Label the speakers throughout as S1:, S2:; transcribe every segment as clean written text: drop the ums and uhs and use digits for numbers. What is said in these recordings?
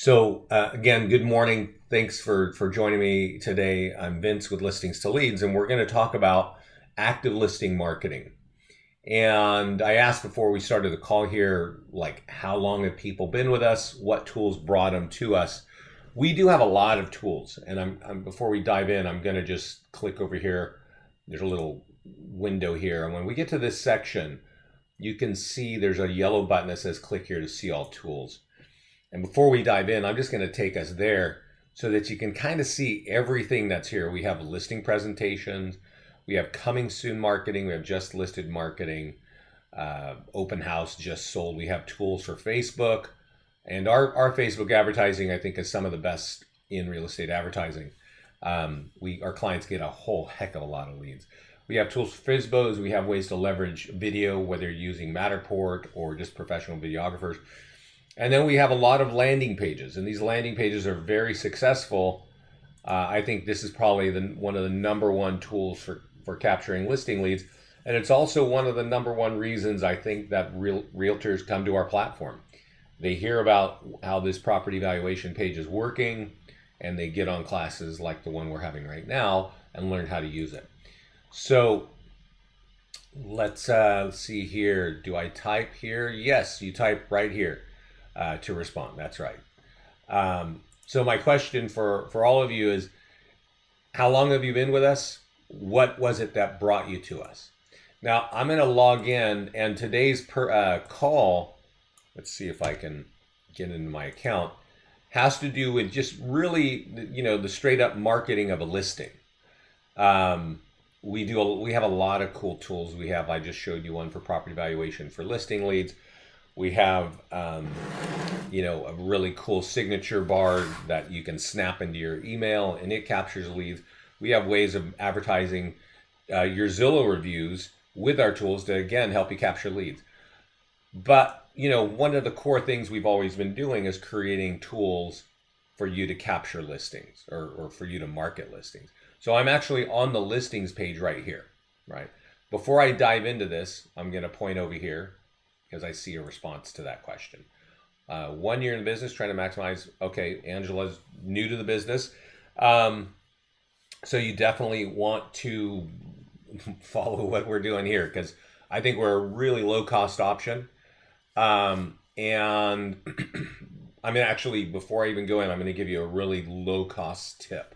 S1: Again, good morning. Thanks for joining me today. I'm Vince with Listings to Leads, and we're going to talk about active listing marketing. And I asked before we started the call here, like, how long have people been with us? What tools brought them to us? We do have a lot of tools, and before we dive in, I'm going to just click over here. There's a little window here, and when we get to this section, you can see there's a yellow button that says click here to see all tools. And before we dive in, I'm just going to take us there so that you can kind of see everything that's here. We have listing presentations, we have coming soon marketing, we have just listed marketing, open house, just sold. We have tools for Facebook, and our Facebook advertising, I think, is some of the best in real estate advertising. Our clients get a whole heck of a lot of leads. We have tools for FSBOs. We have ways to leverage video, whether you're using Matterport or just professional videographers. And then we have a lot of landing pages, and these landing pages are very successful. I think this is probably one of the number one tools for capturing listing leads. And it's also one of the number one reasons I think that realtors come to our platform. They hear about how this property valuation page is working, and they get on classes like the one we're having right now and learn how to use it. So let's see here. Do I type here? Yes, you type right here. To respond. That's right. So my question for all of you is, how long have you been with us? What was it that brought you to us? Now I'm going to log in, and today's call, let's see if I can get into my account, has to do with just really, the straight up marketing of a listing. We have a lot of cool tools. I just showed you one for property valuation for listing leads. We have, a really cool signature bar that you can snap into your email, and it captures leads. We have ways of advertising your Zillow reviews with our tools to, again, help you capture leads. But, one of the core things we've always been doing is creating tools for you to capture listings or for you to market listings. So I'm actually on the listings page right here, right? Before I dive into this, I'm going to point over here, because I see a response to that question. 1 year in the business, trying to maximize. Okay, Angela's new to the business. So you definitely want to follow what we're doing here, because I think we're a really low cost option. And actually, before I even go in, I'm going to give you a really low cost tip.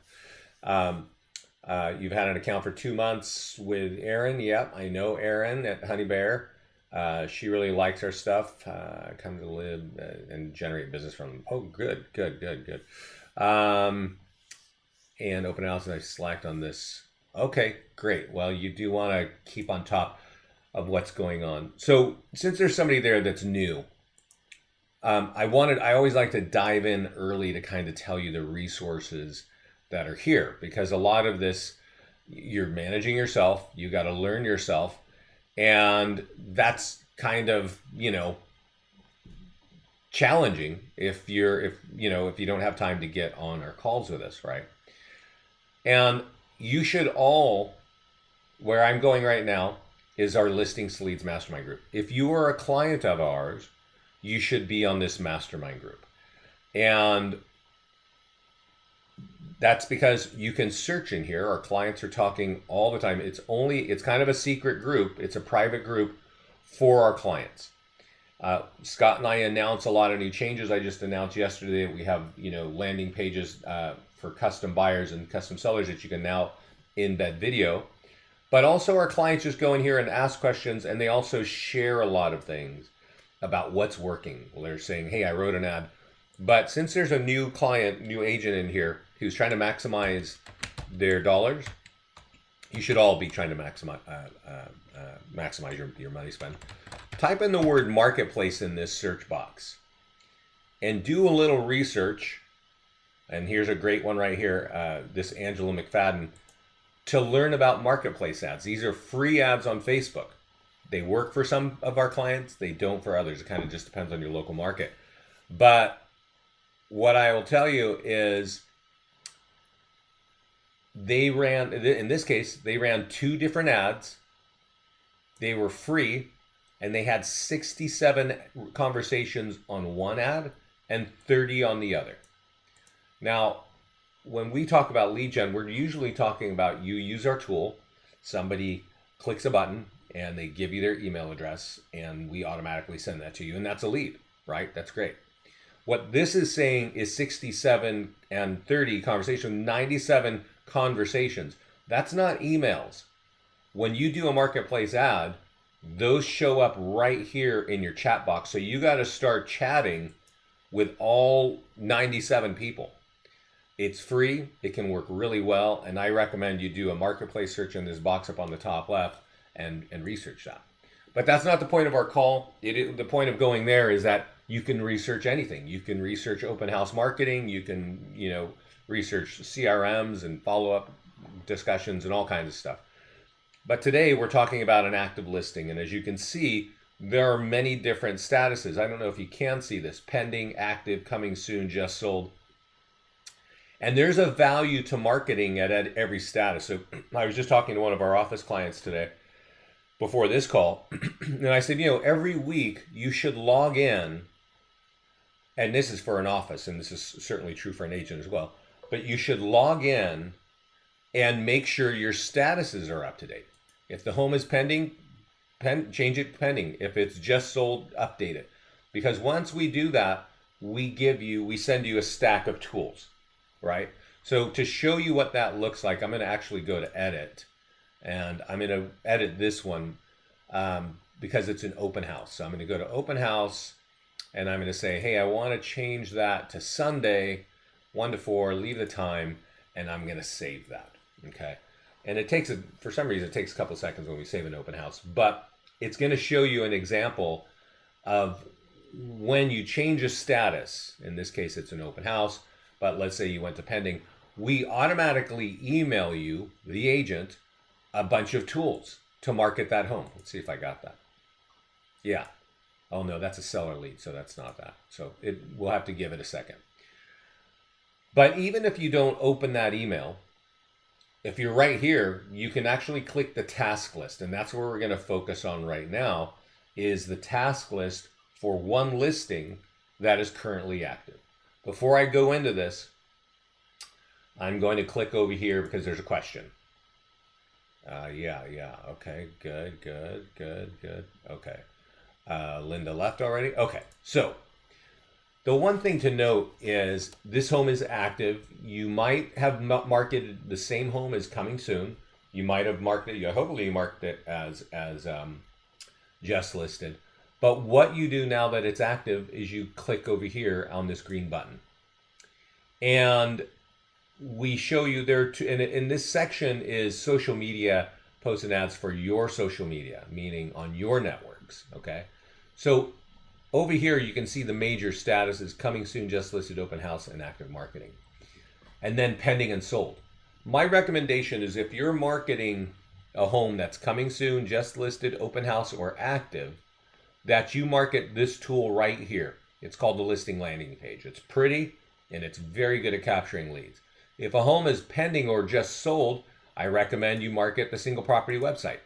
S1: You've had an account for 2 months with Erin. Yep, I know Erin at Honey Bear. She really likes our stuff. Come to live and generate business from them. Oh, good. And open house, and I slacked on this. Okay, great. Well, you do want to keep on top of what's going on. So since there's somebody there that's new, I always like to dive in early to kind of tell you the resources that are here, because a lot of this, you're managing yourself. You got to learn yourself. And that's kind of, challenging if you don't have time to get on our calls with us, right? And you should all, where I'm going right now is our Listings Leads Mastermind group. If you are a client of ours, you should be on this mastermind group. And that's because you can search in here. Our clients are talking all the time. It's kind of a secret group. It's a private group for our clients. Scott and I announce a lot of new changes. I just announced yesterday that we have, landing pages for custom buyers and custom sellers that you can now embed video. But also our clients just go in here and ask questions, and they also share a lot of things about what's working. Well, they're saying, hey, I wrote an ad. But since there's a new agent in here who's trying to maximize their dollars, you should all be trying to maximize your money spent. Type in the word marketplace in this search box and do a little research. And here's a great one right here, this Angela McFadden, to learn about marketplace ads. These are free ads on Facebook. They work for some of our clients. They don't for others. It kind of just depends on your local market. But what I will tell you is in this case, they ran 2 different ads. They were free, and they had 67 conversations on one ad and 30 on the other. Now, when we talk about lead gen, we're usually talking about you use our tool, somebody clicks a button and they give you their email address and we automatically send that to you, and that's a lead, right? That's great. What this is saying is 67 and 30 conversations, 97 conversations. That's not emails. When you do a marketplace ad, those show up right here in your chat box. So you got to start chatting with all 97 people. It's free. It can work really well. And I recommend you do a marketplace search in this box up on the top left and research that. But that's not the point of our call. The point of going there is that you can research anything. You can research open house marketing. You can, research CRMs and follow-up discussions and all kinds of stuff. But today we're talking about an active listing. And as you can see, there are many different statuses. I don't know if you can see this: pending, active, coming soon, just sold. And there's a value to marketing at every status. So I was just talking to one of our office clients today before this call. And I said, every week you should log in. And this is for an office, and this is certainly true for an agent as well. But you should log in and make sure your statuses are up to date. If the home is pending, change it to pending. If it's just sold, update it. Because once we do that, we send you a stack of tools, right? So to show you what that looks like, I'm going to actually go to edit, and I'm going to edit this one because it's an open house. So I'm going to go to open house, and I'm going to say, hey, I want to change that to Sunday, 1 to 4, leave the time, and I'm going to save that, okay? And it takes, for some reason, it takes a couple of seconds when we save an open house, but it's going to show you an example of when you change a status. In this case, it's an open house, but let's say you went to pending. We automatically email you, the agent, a bunch of tools to market that home. Let's see if I got that. Yeah. Oh no, that's a seller lead, so that's not that. So we'll have to give it a second. But even if you don't open that email, if you're right here, you can actually click the task list, and that's where we're going to focus on right now, is the task list for one listing that is currently active. Before I go into this, I'm going to click over here because there's a question. Yeah. Okay, good. Okay. Linda left already? Okay, so the one thing to note is this home is active. You might have marketed the same home as coming soon. You might have hopefully you marked it as just listed. But what you do now that it's active is you click over here on this green button. And we show you there, in this section is social media posts and ads for your social media, meaning on your networks, okay? So over here, you can see the major statuses: coming soon, just listed, open house, and active marketing. And then pending and sold. My recommendation is if you're marketing a home that's coming soon, just listed, open house, or active, that you market this tool right here. It's called the listing landing page. It's pretty, and it's very good at capturing leads. If a home is pending or just sold, I recommend you market the single property website.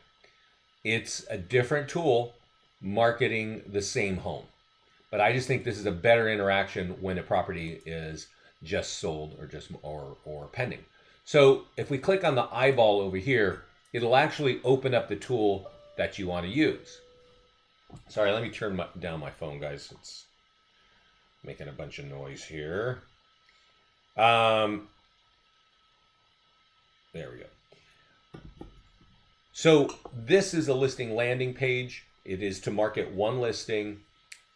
S1: It's a different tool marketing the same home. But I just think this is a better interaction when a property is just sold or pending. So if we click on the eyeball over here, it'll actually open up the tool that you want to use. Sorry, let me turn down my phone, guys. It's making a bunch of noise here. There we go. So this is a listing landing page. It is to market one listing,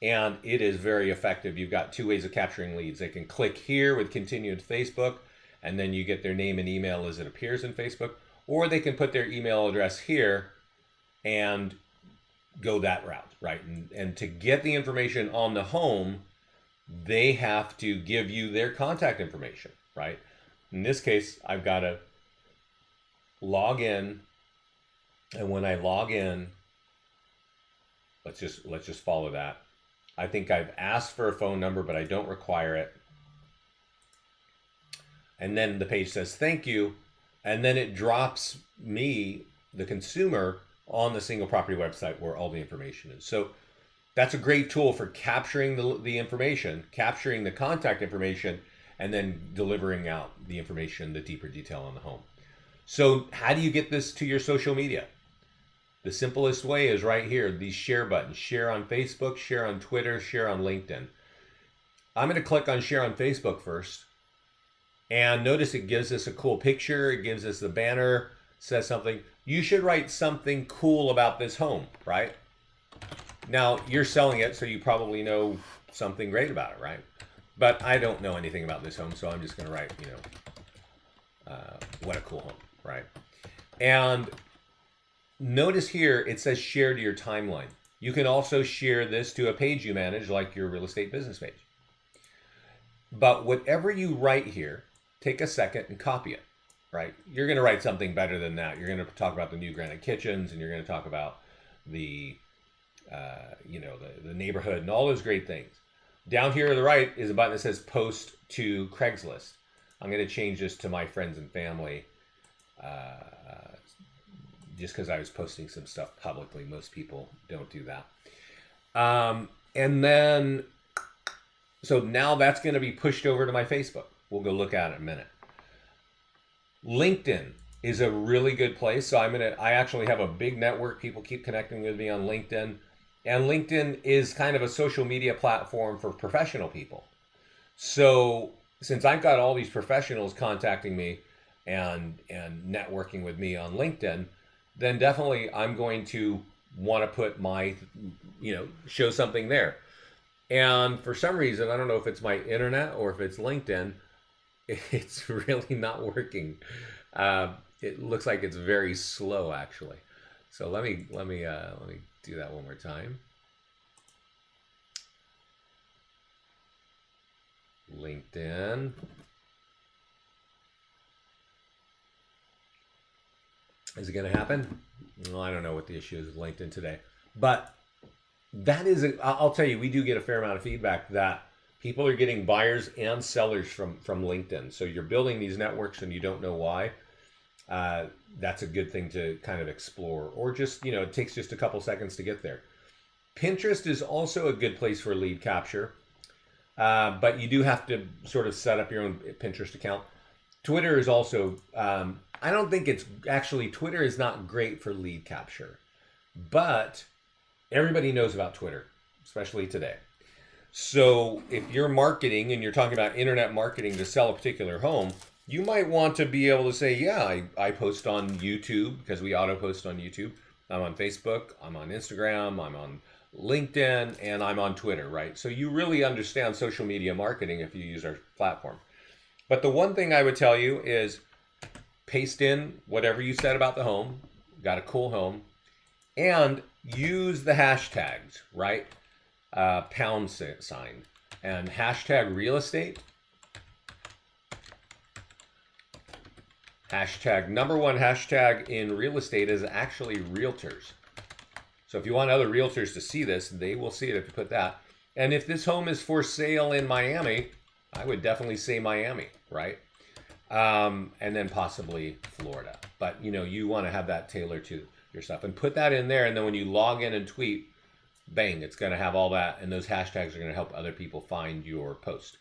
S1: and it is very effective. You've got two ways of capturing leads. They can click here with continue to Facebook, and then you get their name and email as it appears in Facebook, or they can put their email address here and go that route, right? And to get the information on the home, they have to give you their contact information, right? In this case, I've got to log in, and when I log in, let's just follow that. I think I've asked for a phone number, but I don't require it. And then the page says thank you, and then it drops me, the consumer, on the single property website where all the information is. So That's a great tool for capturing the information, capturing the contact information, and then delivering out the information, the deeper detail on the home. So how do you get this to your social media? The simplest way is right here, these share buttons. Share on Facebook, share on Twitter, share on LinkedIn. I'm going to click on share on Facebook first. And notice it gives us a cool picture. It gives us the banner, says something. You should write something cool about this home, right? Now, you're selling it, so you probably know something great about it, right? But I don't know anything about this home, so I'm just going to write, what a cool home, right? And notice here, it says share to your timeline. You can also share this to a page you manage, like your real estate business page. But whatever you write here, take a second and copy it, right? You're going to write something better than that. You're going to talk about the new granite kitchens, and you're going to talk about the neighborhood and all those great things. Down here to the right is a button that says post to Craigslist. I'm going to change this to my friends and family, just because I was posting some stuff publicly. Most people don't do that. And then, so now that's going to be pushed over to my Facebook. We'll go look at it in a minute. LinkedIn is a really good place. So I actually have a big network. People keep connecting with me on LinkedIn. And LinkedIn is kind of a social media platform for professional people. So since I've got all these professionals contacting me and networking with me on LinkedIn, then definitely I'm going to want to put my, show something there. And for some reason, I don't know if it's my internet or if it's LinkedIn, it's really not working. It looks like it's very slow, actually. So let me do that one more time. LinkedIn. Is it going to happen? Well, I don't know what the issue is with LinkedIn today, but that is, I'll tell you, we do get a fair amount of feedback that people are getting buyers and sellers from LinkedIn. So you're building these networks and you don't know why. That's a good thing to kind of explore, or just, it takes just a couple seconds to get there. Pinterest is also a good place for lead capture, but you do have to sort of set up your own Pinterest account. Twitter is also, I don't think it's actually, Twitter is not great for lead capture, but everybody knows about Twitter, especially today. So if you're marketing and you're talking about internet marketing to sell a particular home, you might want to be able to say, yeah, I post on YouTube, because we auto post on YouTube. I'm on Facebook, I'm on Instagram, I'm on LinkedIn, and I'm on Twitter, right? So you really understand social media marketing if you use our platform. But the one thing I would tell you is paste in whatever you said about the home, got a cool home, and use the hashtags, right? Pound sign and hashtag real estate. Hashtag number one hashtag in real estate is actually realtors. So if you want other realtors to see this, they will see it if you put that. And if this home is for sale in Miami, I would definitely say Miami, right? And then possibly Florida. But you want to have that tailored to your stuff and put that in there. And then when you log in and tweet, bang, it's going to have all that. And those hashtags are going to help other people find your post.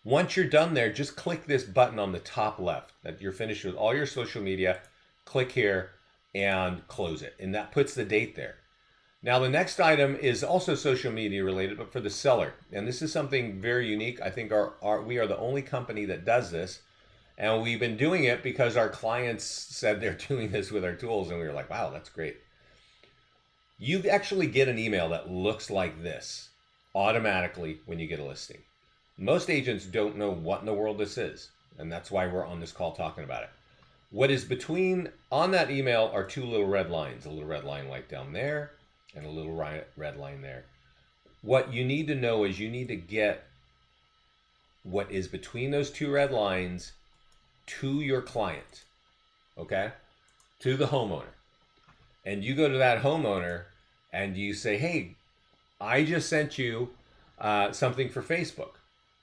S1: Once you're done there, just click this button on the top left that you're finished with all your social media. Click here and close it. And that puts the date there. Now, the next item is also social media related, but for the seller. And this is something very unique. I think we are the only company that does this. And we've been doing it because our clients said they're doing this with our tools. And we were like, wow, that's great. You actually get an email that looks like this automatically when you get a listing. Most agents don't know what in the world this is, and that's why we're on this call talking about it. What is on that email are two little red lines, a little red line right down there and a little red line there. What you need to know is you need to get what is between those two red lines to your client, okay? To the homeowner. And you go to that homeowner and you say, hey, I just sent you something for Facebook.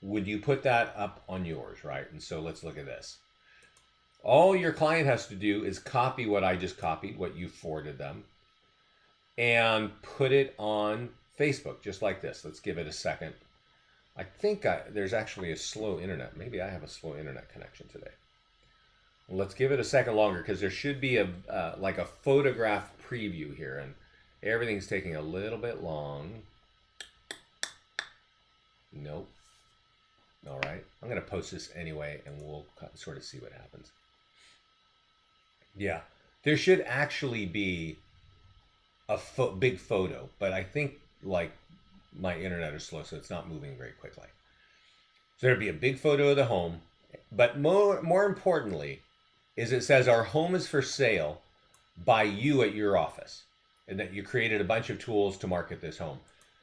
S1: Would you put that up on yours, right? And so let's look at this. All your client has to do is copy what I just copied, what you forwarded them, and put it on Facebook, just like this. Let's give it a second. I think there's actually a slow internet. Maybe I have a slow internet connection today. Well, let's give it a second longer because there should be a like a photograph preview here, and everything's taking a little bit long. Nope. All right. I'm going to post this anyway, and we'll sort of see what happens. Yeah. There should actually be a big photo, but I think like my internet is slow, so it's not moving very quickly. So there'd be a big photo of the home, but more importantly, is it says our home is for sale by you at your office, and that you created a bunch of tools to market this home.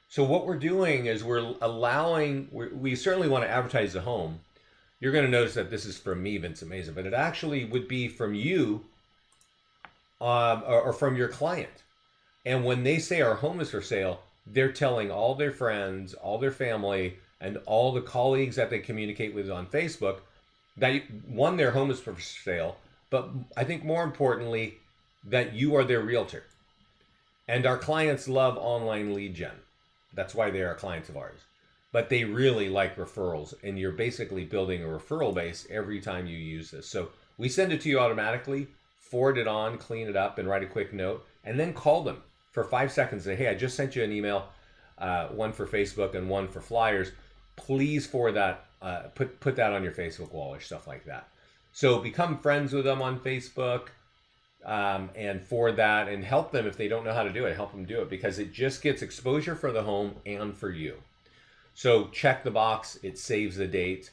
S1: So what we're doing is we're allowing, we certainly want to advertise the home. You're going to notice that this is from me, Vince Amazing, but it actually would be from you or from your client. And when they say our home is for sale, they're telling all their friends, all their family, and all the colleagues that they communicate with on Facebook that one, their home is for sale, but I think more importantly, that you are their realtor. And our clients love online lead gen. That's why they are clients of ours. But they really like referrals, and you're basically building a referral base every time you use this. So we send it to you automatically, forward it on, clean it up, and write a quick note, and then call them for 5 seconds. Say, hey, I just sent you an email, one for Facebook and one for flyers. Please forward that, put that on your Facebook wall or stuff like that. So become friends with them on Facebook, and forward that, and help them if they don't know how to do it. Help them do it, because it just gets exposure for the home and for you. So check the box. It saves the date.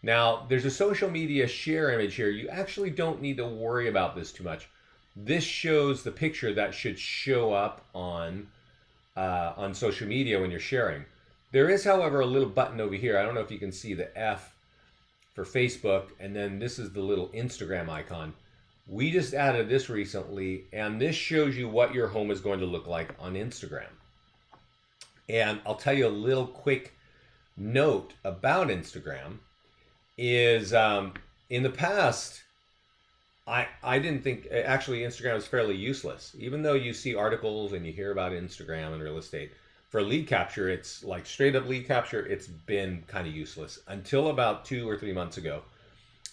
S1: Now, there's a social media share image here. You actually don't need to worry about this too much. This shows the picture that should show up on social media when you're sharing. There is, however, a little button over here. I don't know if you can see the F for Facebook, and then this is the little Instagram icon. We just added this recently, and this shows you what your home is going to look like on Instagram. And I'll tell you a little quick note about Instagram is in the past, I didn't think, actually Instagram is fairly useless. Even though you see articles and you hear about Instagram and real estate, for lead capture, it's like straight up lead capture, it's been kind of useless until about 2 or 3 months ago,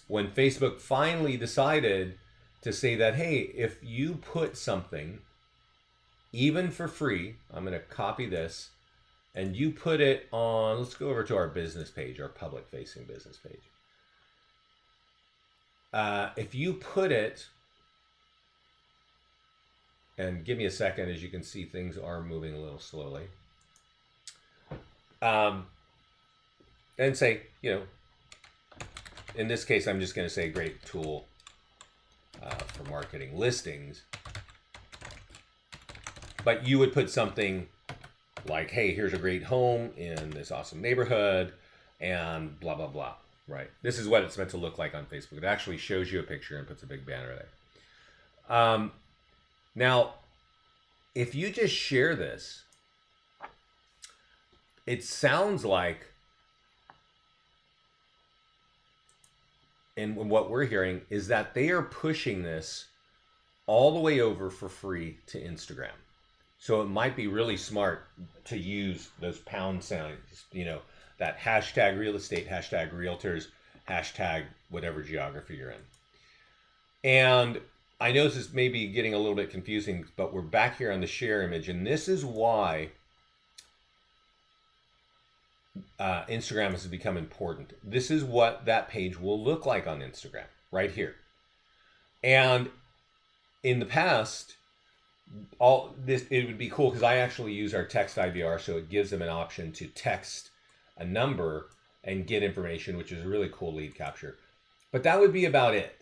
S1: when Facebook finally decided to say that, hey, if you put something, even for free, I'm going to copy this, and you put it on, let's go over to our business page, our public facing business page. If you put it, and give me a second, as you can see, things are moving a little slowly. And say, you know, in this case, I'm just going to say great tool for marketing listings. But you would put something like, hey, here's a great home in this awesome neighborhood, and blah, blah, blah, right? This is what it's meant to look like on Facebook. It actually shows you a picture and puts a big banner there. Now, if you just share this, it sounds like, and what we're hearing is that they are pushing this all the way over for free to Instagram. So it might be really smart to use those pound signs, you know, that hashtag real estate, hashtag realtors, hashtag whatever geography you're in. And I know this is maybe getting a little bit confusing, but we're back here on the share image, and this is why Instagram has become important. This is what that page will look like on Instagram, right here. And in the past, all this, it would be cool because I actually use our text IVR, so it gives them an option to text a number and get information, which is a really cool lead capture. But that would be about it.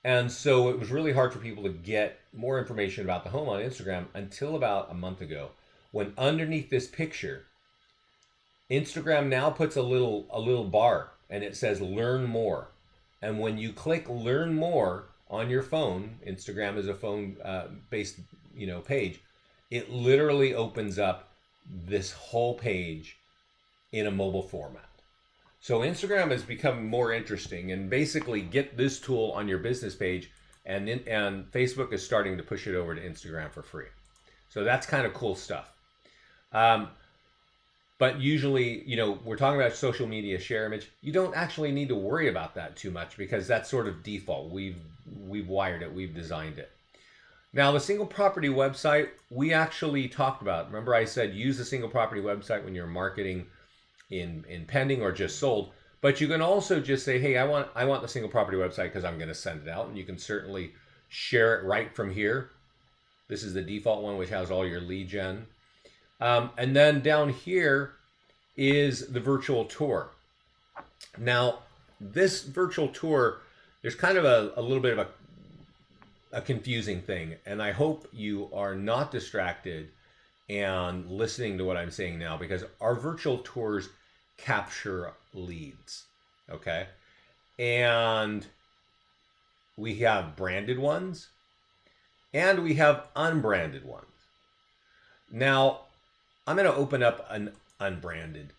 S1: And so it was really hard for people to get more information about the home on Instagram until about a month ago, when underneath this picture, Instagram now puts a little bar, and it says learn more. And when you click learn more on your phone, Instagram is a phone based, you know, page, it literally opens up this whole page in a mobile format. So Instagram has become more interesting, and basically get this tool on your business page, and Facebook is starting to push it over to Instagram for free. So that's kind of cool stuff. Um, but usually, we're talking about social media share image. You don't actually need to worry about that too much because that's sort of default. We've wired it, we've designed it. Now, the single property website, we actually talked about. Remember I said use a single property website when you're marketing in pending or just sold. But you can also just say, hey, I want the single property website because I'm going to send it out. And you can certainly share it right from here. This is the default one, which has all your lead gen. And then down here is the virtual tour. Now, this virtual tour, there's kind of a little bit of a confusing thing. And I hope you are not distracted and listening to what I'm saying now, because our virtual tours capture leads, okay? And we have branded ones and we have unbranded ones. Now, I'm going to open up an unbranded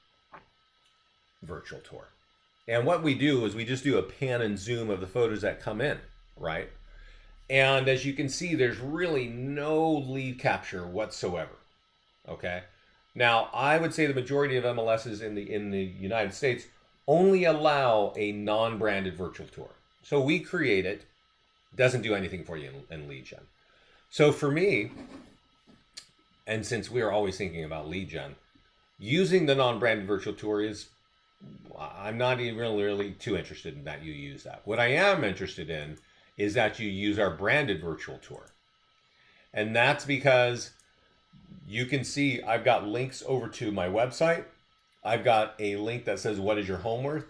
S1: virtual tour. And what we do is we just do a pan and zoom of the photos that come in, right? And as you can see, there's really no lead capture whatsoever, okay? Now, I would say the majority of MLSs in the United States only allow a non-branded virtual tour. So we create it, doesn't do anything for you in lead gen. So for me, and since we are always thinking about lead gen, using the non-branded virtual tour I'm not even really too interested in that you use that. What I am interested in is that you use our branded virtual tour. And that's because you can see I've got links over to my website. I've got a link that says, what is your home worth?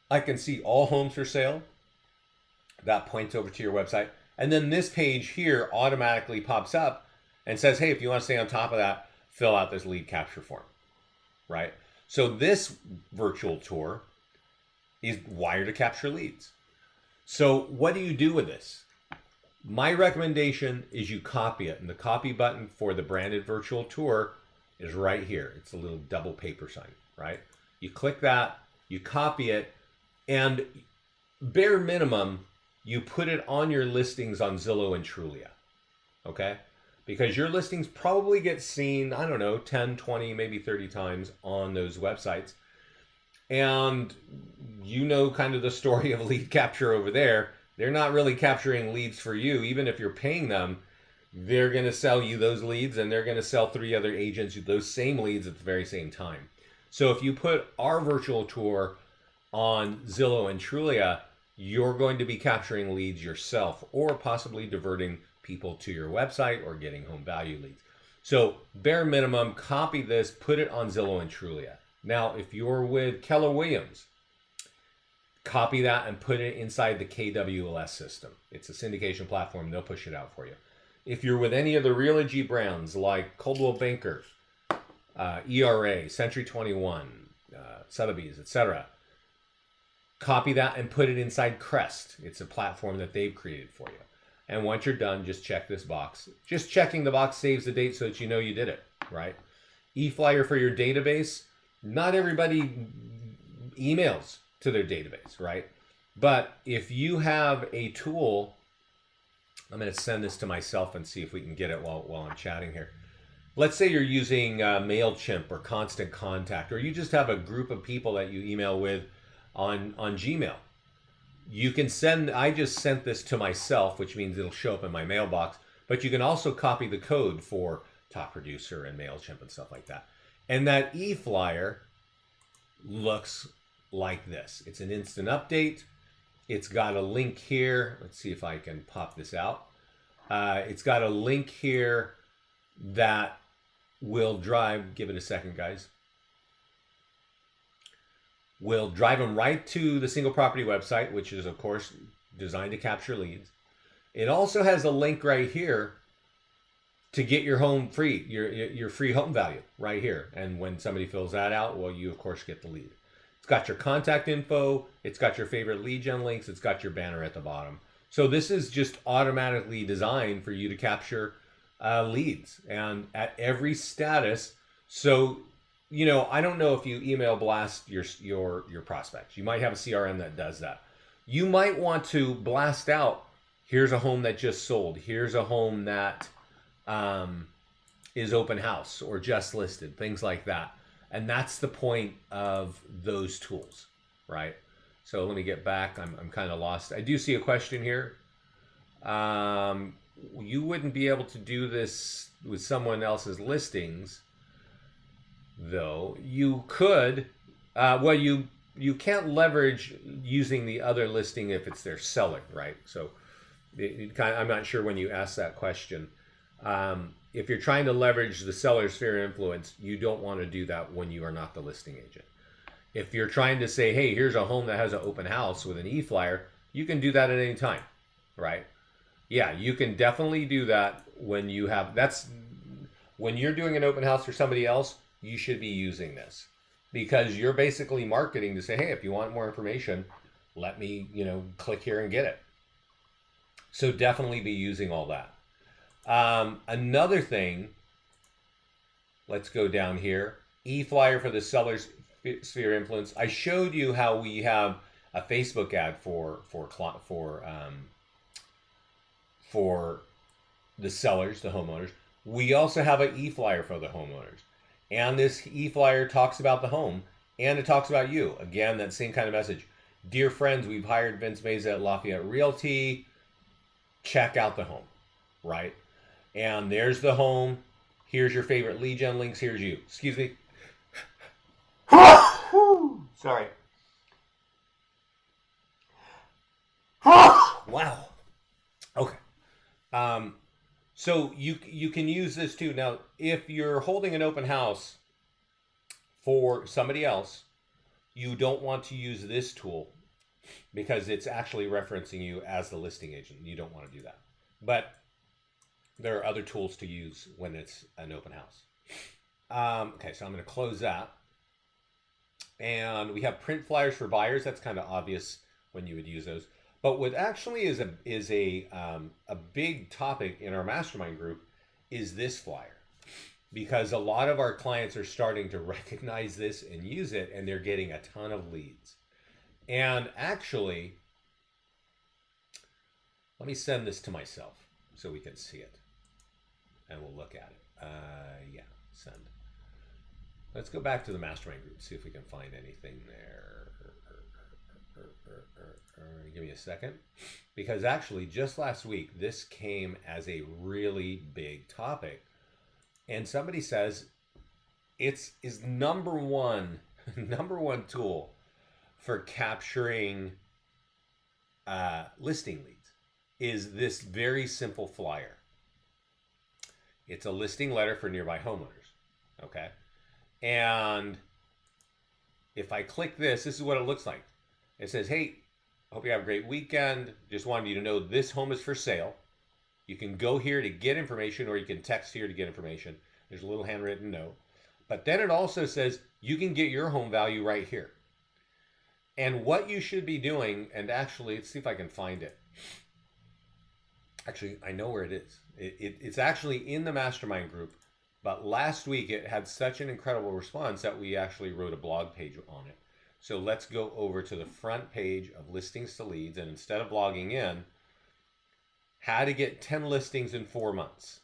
S1: I can see all homes for sale. That points over to your website. And then this page here automatically pops up and says, hey, if you want to stay on top of that, fill out this lead capture form, right? So this virtual tour is wired to capture leads. So what do you do with this? My recommendation is you copy it. And the copy button for the branded virtual tour is right here. It's a little double paper sign, right? You click that, you copy it, and bare minimum, you put it on your listings on Zillow and Trulia, okay? Because your listings probably get seen, I don't know, 10, 20, maybe 30 times on those websites. And you know kind of the story of lead capture over there. They're not really capturing leads for you. Even if you're paying them, they're going to sell you those leads and they're going to sell 3 other agents those same leads at the very same time. So if you put our virtual tour on Zillow and Trulia, you're going to be capturing leads yourself or possibly diverting people to your website or getting home value leads. So bare minimum, copy this, put it on Zillow and Trulia. Now, if you're with Keller Williams, copy that and put it inside the KWLS system. It's a syndication platform. They'll push it out for you. If you're with any of the Realogy brands like Coldwell Banker, ERA, Century 21, Sotheby's, etc., copy that and put it inside Crest. It's a platform that they've created for you. And once you're done, just check this box. Just checking the box saves the date so that you know you did it, right? eFlyer for your database. Not everybody emails to their database, right? But if you have a tool, I'm going to send this to myself and see if we can get it while I'm chatting here. Let's say you're using MailChimp or Constant Contact, or you just have a group of people that you email with on Gmail. You can send, I just sent this to myself, which means it'll show up in my mailbox, but you can also copy the code for Top Producer and MailChimp and stuff like that. And that eFlyer looks like this. It's an instant update. It's got a link here. Let's see if I can pop this out. It's got a link here that will drive, give it a second, guys. Will drive them right to the single property website, which is, of course, designed to capture leads. It also has a link right here to get your home free, your free home value right here. And when somebody fills that out, well, you, of course, get the lead. It's got your contact info. It's got your favorite lead gen links. It's got your banner at the bottom. So this is just automatically designed for you to capture leads and at every status. So, you know, I don't know if you email blast your prospects. You might have a CRM that does that. You might want to blast out, here's a home that just sold. Here's a home that um, is open house or just listed, things like that. And that's the point of those tools, right? So let me get back. I'm kind of lost. I do see a question here. Um, you wouldn't be able to do this with someone else's listings, though. You could. Well, you can't leverage using the other listing if it's their seller, right? So I'm not sure when you ask that question. If you're trying to leverage the seller's sphere of influence, you don't want to do that when you are not the listing agent. If you're trying to say, hey, here's a home that has an open house with an e-flyer, you can do that at any time, right? Yeah, you can definitely do that when you have, that's when you're doing an open house for somebody else, you should be using this because you're basically marketing to say, hey, if you want more information, let me, click here and get it. So definitely be using all that. Another thing, let's go down here. E-flyer for the seller's sphere influence. I showed you how we have a Facebook ad for the sellers, the homeowners. We also have an e-flyer for the homeowners, and this e-flyer talks about the home and it talks about you. Again, that same kind of message. Dear friends, we've hired Vince Meza at Lafayette Realty. Check out the home, right? And there's the home. Here's your favorite lead gen links. Here's you. Excuse me. Sorry. Wow. Okay. So you can use this too. Now, if you're holding an open house for somebody else, you don't want to use this tool because it's actually referencing you as the listing agent. You don't want to do that. But there are other tools to use when it's an open house. Okay, so I'm going to close that. And we have print flyers for buyers. That's kind of obvious when you would use those. But what actually is a big topic in our mastermind group is this flyer, because a lot of our clients are starting to recognize this and use it, and they're getting a ton of leads. And actually, let me send this to myself so we can see it, and we'll look at it. Yeah, send. Let's go back to the mastermind group, see if we can find anything there. Give me a second. Because actually, just last week, this came as a really big topic. And somebody says it's number one tool for capturing listing leads is this very simple flyer. It's a listing letter for nearby homeowners. Okay. And if I click this is what it looks like. It says, hey, hope you have a great weekend. Just wanted you to know this home is for sale. You can go here to get information, or you can text here to get information. There's a little handwritten note. But then it also says you can get your home value right here. And what you should be doing, and actually, let's see if I can find it. Actually, I know where it is. It's actually in the mastermind group. But last week, it had such an incredible response that we actually wrote a blog page on it. So let's go over to the front page of Listings to Leads, and instead of logging in, how to get 10 listings in 4 months.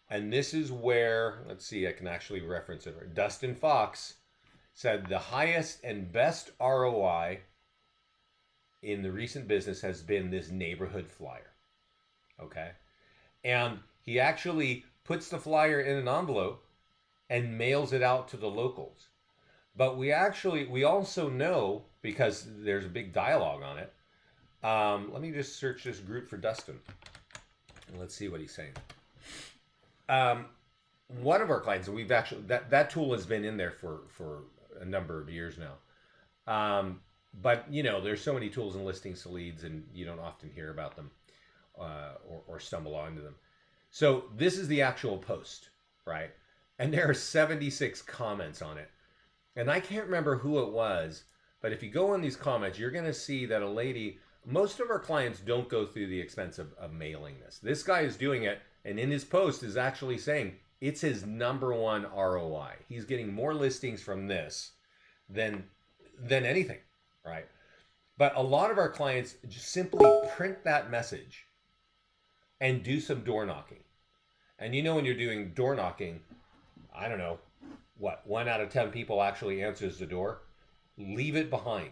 S1: And this is where, let's see, I can actually reference it. Dustin Fox said the highest and best ROI in the recent business has been this neighborhood flyer. Okay. And he actually puts the flyer in an envelope and mails it out to the locals. But we also know, because there's a big dialogue on it. Let me just search this group for Dustin. And let's see what he's saying. One of our clients, and we've actually, that tool has been in there for a number of years now. But, there's so many tools in Listings to Leads, and you don't often hear about them or stumble onto them. So this is the actual post, right? And there are 76 comments on it. And I can't remember who it was, but if you go in these comments, you're going to see that a lady, most of our clients don't go through the expense of mailing this. This guy is doing it, and in his post is actually saying it's his number one ROI. He's getting more listings from this than anything, right? But a lot of our clients just simply print that message and do some door knocking. And you know, when you're doing door knocking, I don't know, what, 1 out of 10 people actually answers the door. Leave it behind.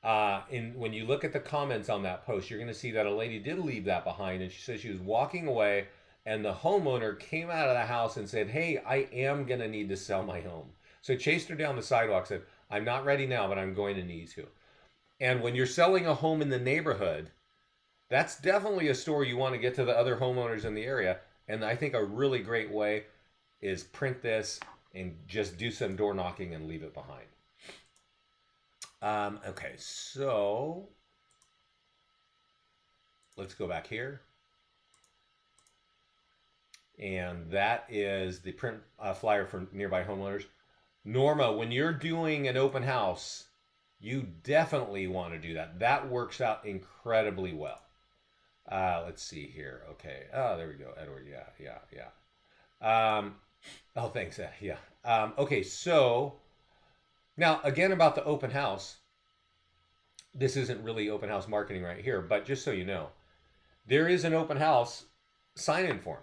S1: And when you look at the comments on that post, you're going to see that a lady did leave that behind, and she says she was walking away, and the homeowner came out of the house and said, "Hey, I am going to need to sell my home." So chased her down the sidewalk, said, "I'm not ready now, but I'm going to need to." And when you're selling a home in the neighborhood, that's definitely a story you want to get to the other homeowners in the area. And I think a really great way is print this and just do some door knocking and leave it behind. Okay, so let's go back here. And that is the print flyer for nearby homeowners. Norma, when you're doing an open house, you definitely want to do that. That works out incredibly well. Let's see here. Okay. Oh, there we go, Edward. Yeah. Oh, thanks. Yeah. Okay, so now again about the open house. This isn't really open house marketing right here, but just so you know, there is an open house sign-in form.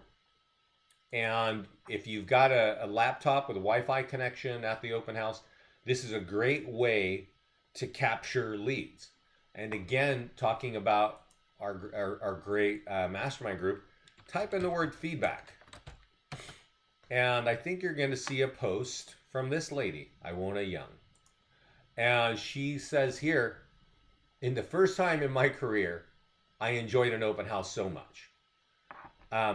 S1: And if you've got a laptop with a Wi-Fi connection at the open house, this is a great way to capture leads. And again, talking about our great mastermind group, type in the word feedback. And I think you're going to see a post from this lady, Iwona Young. And she says here, in the first time in my career, I enjoyed an open house so much.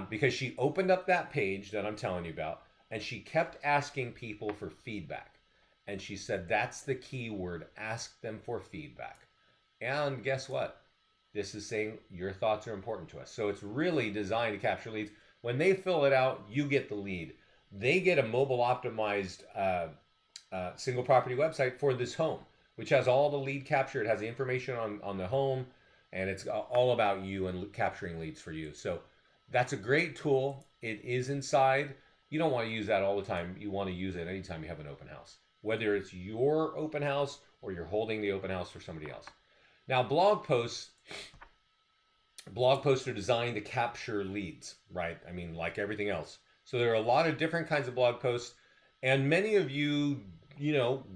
S1: Because she opened up that page that I'm telling you about, and she kept asking people for feedback. And she said, that's the key word, ask them for feedback. And guess what? This is saying your thoughts are important to us. So it's really designed to capture leads. When they fill it out, you get the lead. They get a mobile optimized single property website for this home, which has all the lead capture. It has the information on the home, and it's all about you and capturing leads for you. So that's a great tool. It is inside. You don't want to use that all the time. You want to use it anytime you have an open house, whether it's your open house or you're holding the open house for somebody else. Now, blog posts are designed to capture leads, right? I mean, like everything else. So there are a lot of different kinds of blog posts, and many of you,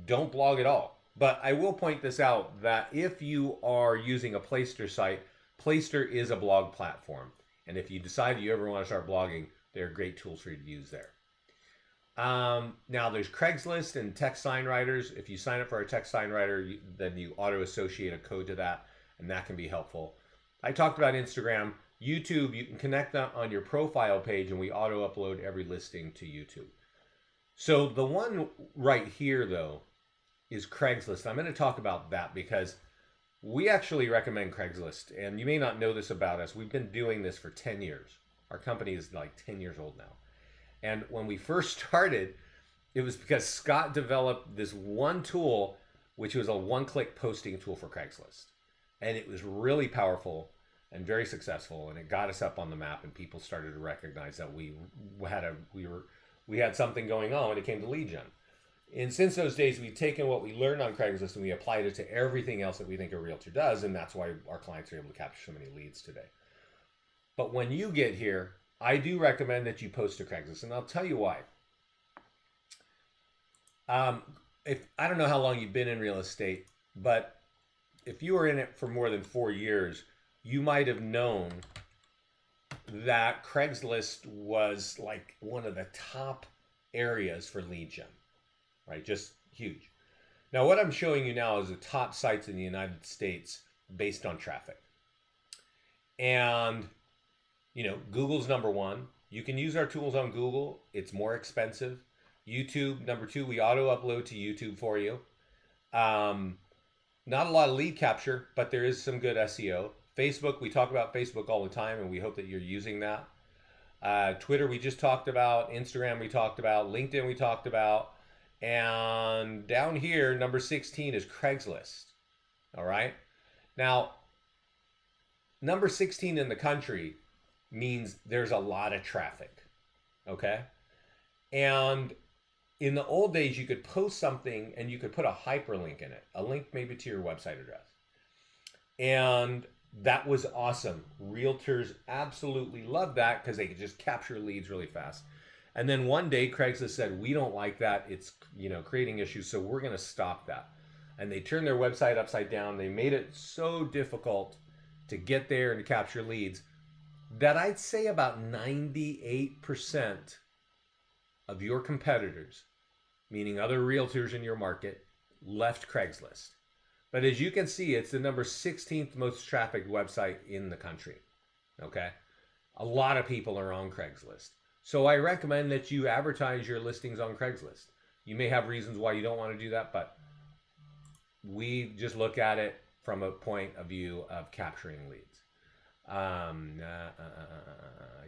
S1: don't blog at all. But I will point this out, that if you are using a Playster site, Playster is a blog platform. And if you decide you ever want to start blogging, there are great tools for you to use there. Now there's Craigslist and text sign writers. If you sign up for a text sign writer, then you auto associate a code to that, and that can be helpful. I talked about Instagram. YouTube, you can connect that on your profile page, and we auto upload every listing to YouTube. So the one right here, though, is Craigslist. I'm going to talk about that because we actually recommend Craigslist. And you may not know this about us. We've been doing this for 10 years. Our company is like 10 years old now. And when we first started, it was because Scott developed this one tool, which was a one-click posting tool for Craigslist. And it was really powerful and very successful, and it got us up on the map, and people started to recognize that we had something going on when it came to lead gen. And since those days, we've taken what we learned on Craigslist and we applied it to everything else that we think a realtor does, and that's why our clients are able to capture so many leads today. But when you get here, I do recommend that you post to Craigslist, and I'll tell you why. If I don't know how long you've been in real estate, but if you were in it for more than 4 years, you might have known that Craigslist was like one of the top areas for lead gen, right? Just huge. Now, what I'm showing you now is the top sites in the United States based on traffic. And, Google's number one. You can use our tools on Google. It's more expensive. YouTube, number two, we auto upload to YouTube for you. Not a lot of lead capture, but there is some good SEO. Facebook, we talk about Facebook all the time, and we hope that you're using that. Twitter, we just talked about. Instagram, we talked about. LinkedIn, we talked about. And down here, number 16 is Craigslist. All right. Now, number 16 in the country means there's a lot of traffic. Okay. And in the old days, you could post something and you could put a hyperlink in it, a link maybe to your website address. And That was awesome. Realtors absolutely love that because they could just capture leads really fast. And then one day Craigslist said, "We don't like that. It's, creating issues, so we're going to stop that." And they turned their website upside down. They made it so difficult to get there and to capture leads that I'd say about 98% of your competitors, meaning other realtors in your market, left Craigslist. But as you can see, it's the number 16th most trafficked website in the country. Okay? A lot of people are on Craigslist. So I recommend that you advertise your listings on Craigslist. You may have reasons why you don't want to do that, but we just look at it from a point of view of capturing leads. I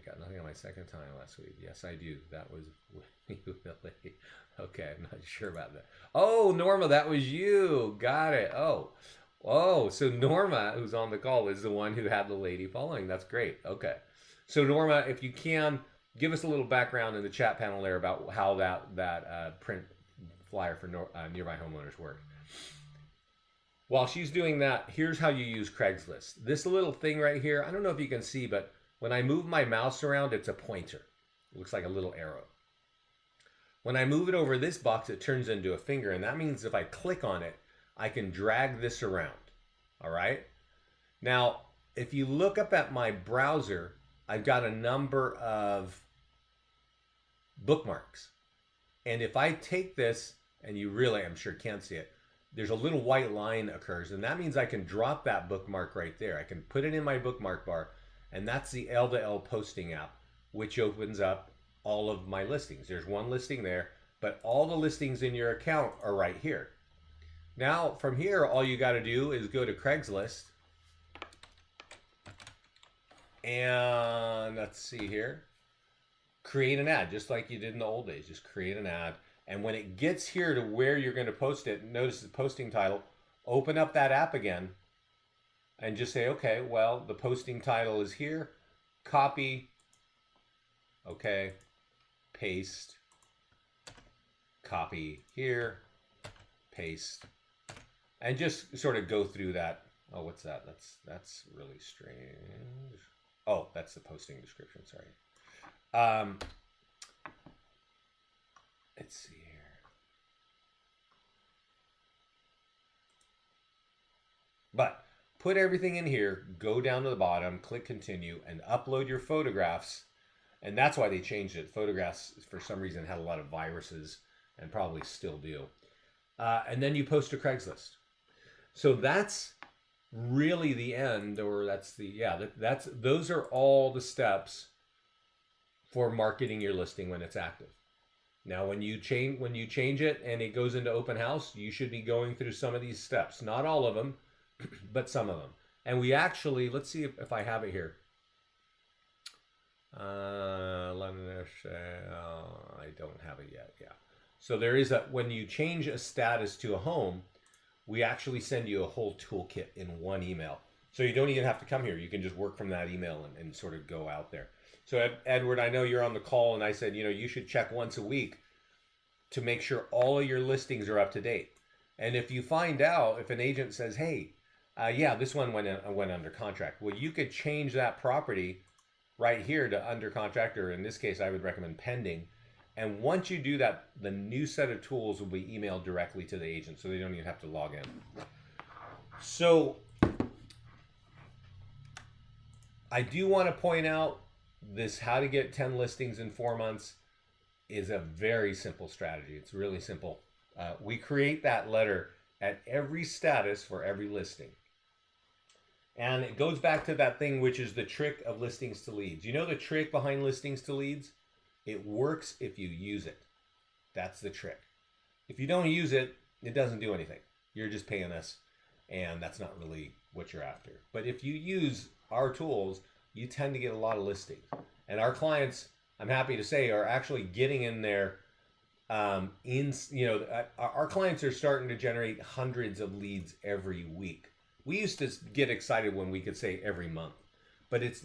S1: got nothing on my second time last week. Yes, I do. That was Willie. Okay, I'm not sure about that. Oh, Norma, that was you. Got it. Oh, so Norma, who's on the call, is the one who had the lady following. That's great. Okay, so Norma, if you can give us a little background in the chat panel there about how that print flyer for nearby homeowners worked. While she's doing that, here's how you use Craigslist. This little thing right here, I don't know if you can see, but when I move my mouse around, it's a pointer. It looks like a little arrow. When I move it over this box, it turns into a finger, and that means if I click on it, I can drag this around. All right? Now, if you look up at my browser, I've got a number of bookmarks. And if I take this, and you really, I'm sure, can't see it, there's a little white line occurs, and that means I can drop that bookmark right there. I can put it in my bookmark bar, and that's the L2L posting app, which opens up all of my listings. There's one listing there, but all the listings in your account are right here. Now, from here, all you got to do is go to Craigslist, and let's see here, create an ad, just like you did in the old days. Just create an ad. And when it gets here to where you're going to post it, notice the posting title, open up that app again and just say, okay, well, the posting title is here. Copy. Okay. Paste. Copy here. Paste. And just sort of go through that. Oh, what's that? That's really strange. Oh, that's the posting description. Sorry. Let's see here. But put everything in here, go down to the bottom, click continue, and upload your photographs. And that's why they changed it. Photographs, for some reason, had a lot of viruses and probably still do. And then you post to Craigslist. So that's really the end, or that's the, yeah, those are all the steps for marketing your listing when it's active. Now, when you change it and it goes into open house, you should be going through some of these steps. Not all of them, but some of them. And we actually, let's see if I have it here. I don't have it yet. Yeah. So there is when you change a status to a home, we actually send you a whole toolkit in one email. So you don't even have to come here. You can just work from that email and sort of go out there. So Edward, I know you're on the call, and I said, you should check once a week to make sure all of your listings are up to date. And if you find out, if an agent says, hey, yeah, this one went under contract, well, you could change that property right here to under contract, or in this case, I would recommend pending. And once you do that, the new set of tools will be emailed directly to the agent, so they don't even have to log in. So I do want to point out this how to get 10 listings in 4 months is a very simple strategy. It's really simple. We create that letter at every status for every listing. And it goes back to that thing, which is the trick of listings to leads. You know the trick behind listings to leads? It works if you use it. That's the trick. If you don't use it, it doesn't do anything. You're just paying us, and that's not really what you're after. But if you use our tools, you tend to get a lot of listings. And our clients, I'm happy to say, are actually getting in there. Our clients are starting to generate hundreds of leads every week. We used to get excited when we could say every month. But if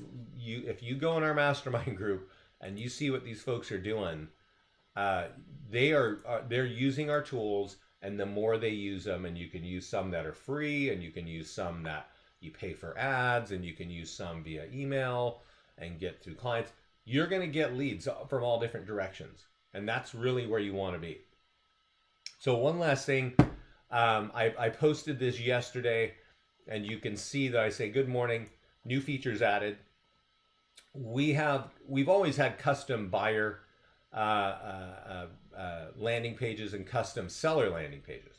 S1: you go in our mastermind group and you see what these folks are doing, they're using our tools, and the more they use them, and you can use some that are free, and you can use some that you pay for ads, and you can use some via email and get through clients. You're going to get leads from all different directions. And that's really where you want to be. So one last thing, I posted this yesterday, and you can see that I say, good morning, new features added. We've always had custom buyer landing pages and custom seller landing pages.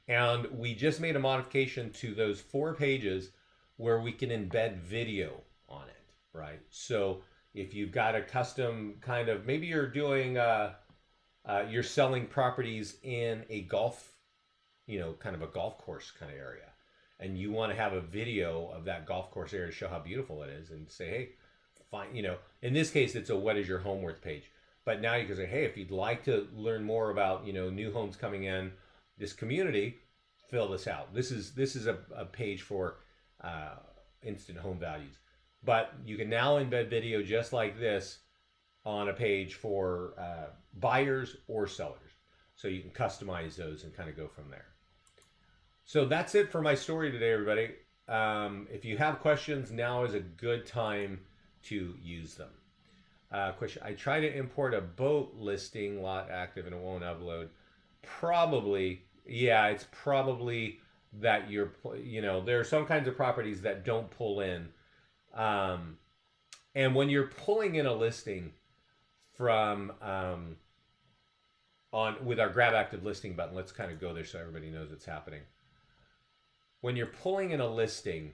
S1: And we just made a modification to those 4 pages where we can embed video on it, right? So if you've got a custom kind of, maybe you're doing, you're selling properties in a golf, kind of a golf course kind of area, and you want to have a video of that golf course area to show how beautiful it is and say, hey, fine, in this case, it's a what is your home worth page. But now you can say, hey, if you'd like to learn more about, new homes coming in this community, fill this out. This is a page for instant home values. But you can now embed video just like this on a page for buyers or sellers. So you can customize those and kind of go from there. So that's it for my story today, everybody. If you have questions, now is a good time to use them. Question: I try to import a boat listing, lot active, and it won't upload. Probably, yeah, it's probably that there are some kinds of properties that don't pull in. And when you're pulling in a listing from with our grab active listing button, let's kind of go there so everybody knows what's happening. When you're pulling in a listing,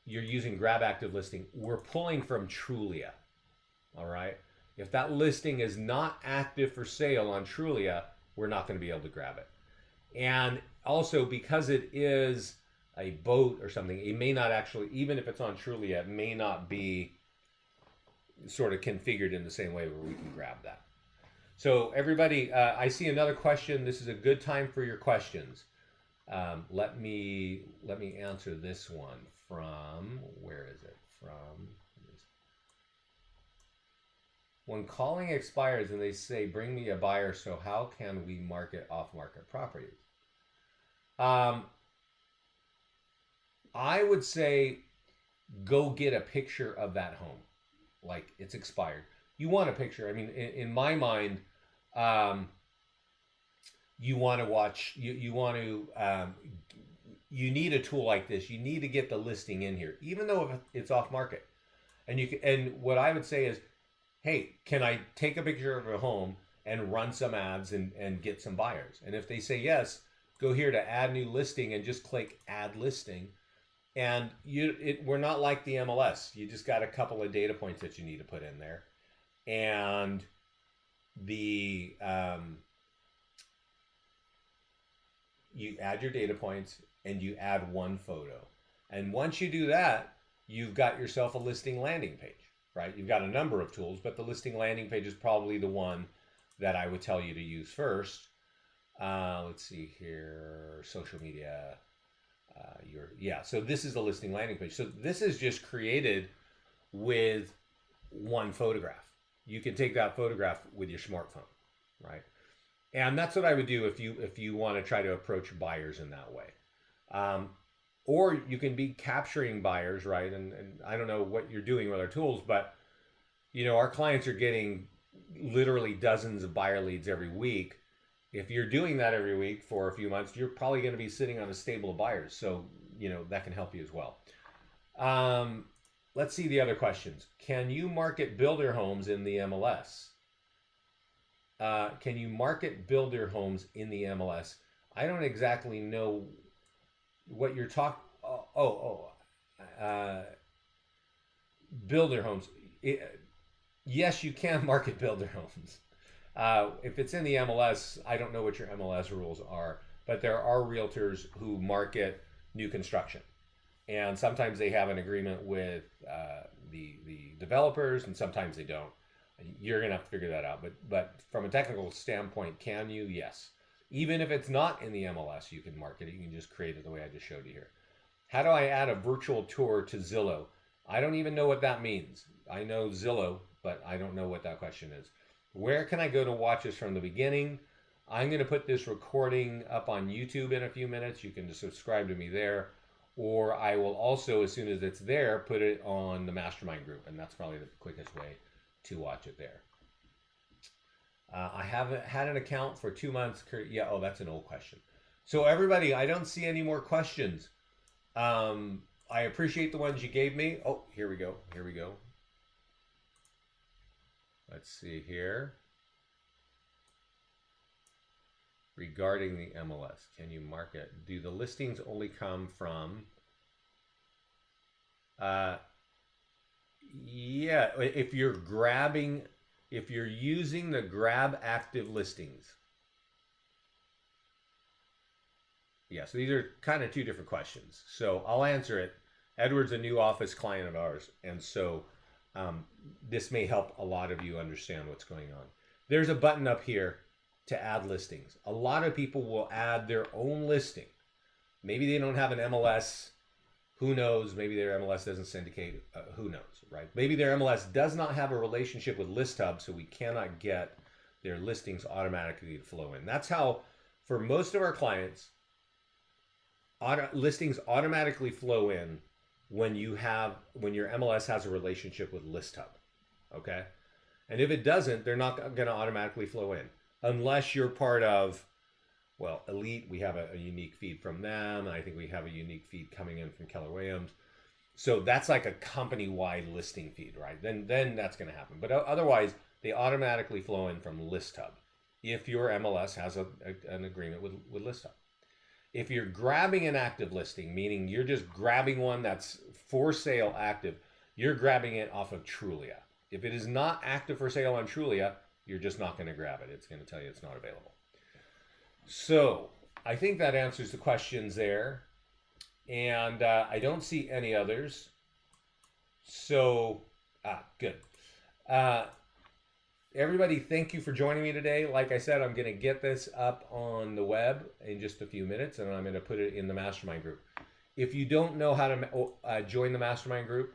S1: you're using grab active listing. We're pulling from Trulia, all right? If that listing is not active for sale on Trulia, we're not going to be able to grab it. And also, because it is a boat or something, it may not actually, even if it's on Trulia, it may not be sort of configured in the same way where we can grab that. So everybody, I see another question. This is a good time for your questions. Let me answer this one from, where is it from? When calling expires and they say, bring me a buyer, so how can we market off-market properties? I would say go get a picture of that home. Like, it's expired. You want a picture. I mean, in my mind, you want to watch, you need a tool like this. You need to get the listing in here, even though it's off market. And what I would say is, hey, can I take a picture of a home and run some ads and get some buyers? And if they say yes, go here to add new listing and just click add listing. And we're not like the MLS. You just got a couple of data points that you need to put in there. And you add your data points and you add one photo. And once you do that, you've got yourself a listing landing page, right? You've got a number of tools, but the listing landing page is probably the one that I would tell you to use first. Let's see here, social media. So this is the listing landing page. So this is just created with one photograph. You can take that photograph with your smartphone, right? And that's what I would do if you want to try to approach buyers in that way. Or you can be capturing buyers, right? And I don't know what you're doing with our tools, but our clients are getting literally dozens of buyer leads every week. If you're doing that every week for a few months, you're probably going to be sitting on a stable of buyers. So, that can help you as well. Let's see the other questions. Can you market builder homes in the MLS? Can you market builder homes in the MLS? I don't exactly know what you're talking. Builder homes. Yes, you can market builder homes. If it's in the MLS, I don't know what your MLS rules are, but there are realtors who market new construction. And sometimes they have an agreement with the developers, and sometimes they don't. You're going to have to figure that out. But from a technical standpoint, can you? Yes. Even if it's not in the MLS, you can market it. You can just create it the way I just showed you here. How do I add a virtual tour to Zillow? I don't even know what that means. I know Zillow, but I don't know what that question is. Where can I go to watch this from the beginning? I'm going to put this recording up on YouTube in a few minutes. You can just subscribe to me there. Or I will also, as soon as it's there, put it on the mastermind group. And that's probably the quickest way to watch it there. I haven't had an account for 2 months. Yeah, oh, that's an old question. So everybody, I don't see any more questions. I appreciate the ones you gave me. Oh, here we go. Here we go. Let's see here. Regarding the MLS, can you market? Do the listings only come from? Yeah, if you're using the grab active listings. Yeah, so these are kind of two different questions. So I'll answer it. Edward's a new office client of ours, and so this may help a lot of you understand what's going on. There's a button up here to add listings. A lot of people will add their own listing. Maybe they don't have an MLS. Who knows? Maybe their MLS doesn't syndicate. Who knows, right? Maybe their MLS does not have a relationship with ListHub, so we cannot get their listings automatically to flow in. That's how, for most of our clients, listings automatically flow in when your MLS has a relationship with ListHub, okay? And if it doesn't, they're not going to automatically flow in unless you're part of, well, Elite. We have a unique feed from them. I think we have a unique feed coming in from Keller Williams. So that's like a company-wide listing feed, right? Then that's going to happen. But otherwise, they automatically flow in from ListHub if your MLS has an agreement with ListHub. If you're grabbing an active listing, meaning you're just grabbing one that's for sale active, you're grabbing it off of Trulia. If it is not active for sale on Trulia, you're just not going to grab it. It's going to tell you it's not available. So I think that answers the questions there. And I don't see any others. So, good. Everybody, thank you for joining me today. Like I said, I'm going to get this up on the web in just a few minutes, and I'm going to put it in the mastermind group. If you don't know how to join the mastermind group,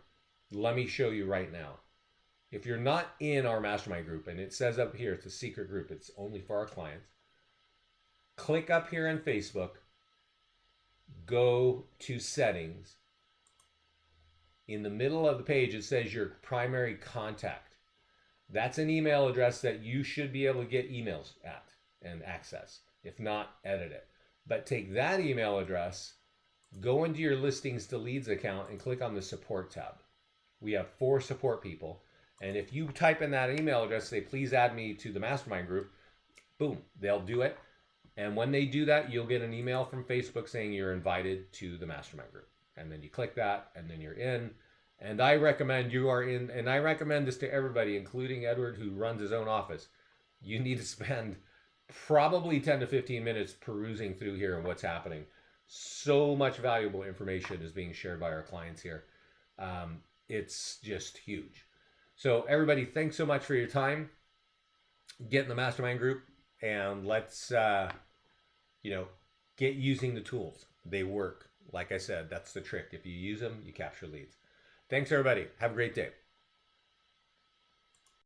S1: let me show you right now. If you're not in our mastermind group, and it says up here, it's a secret group, it's only for our clients, click up here on Facebook, go to settings. In the middle of the page, it says your primary contact. That's an email address that you should be able to get emails at and access. If not, edit it. But take that email address, go into your listings to leads account and click on the support tab. We have 4 support people. And if you type in that email address, say, please add me to the mastermind group, boom, they'll do it. And when they do that, you'll get an email from Facebook saying you're invited to the mastermind group. And then you click that, and then you're in. And I recommend you are in, and I recommend this to everybody, including Edward, who runs his own office. You need to spend probably 10 to 15 minutes perusing through here and what's happening. So much valuable information is being shared by our clients here. It's just huge. So everybody, thanks so much for your time. Get in the mastermind group, and let's, get using the tools. They work. Like I said, that's the trick. If you use them, you capture leads. Thanks, everybody. Have a great day.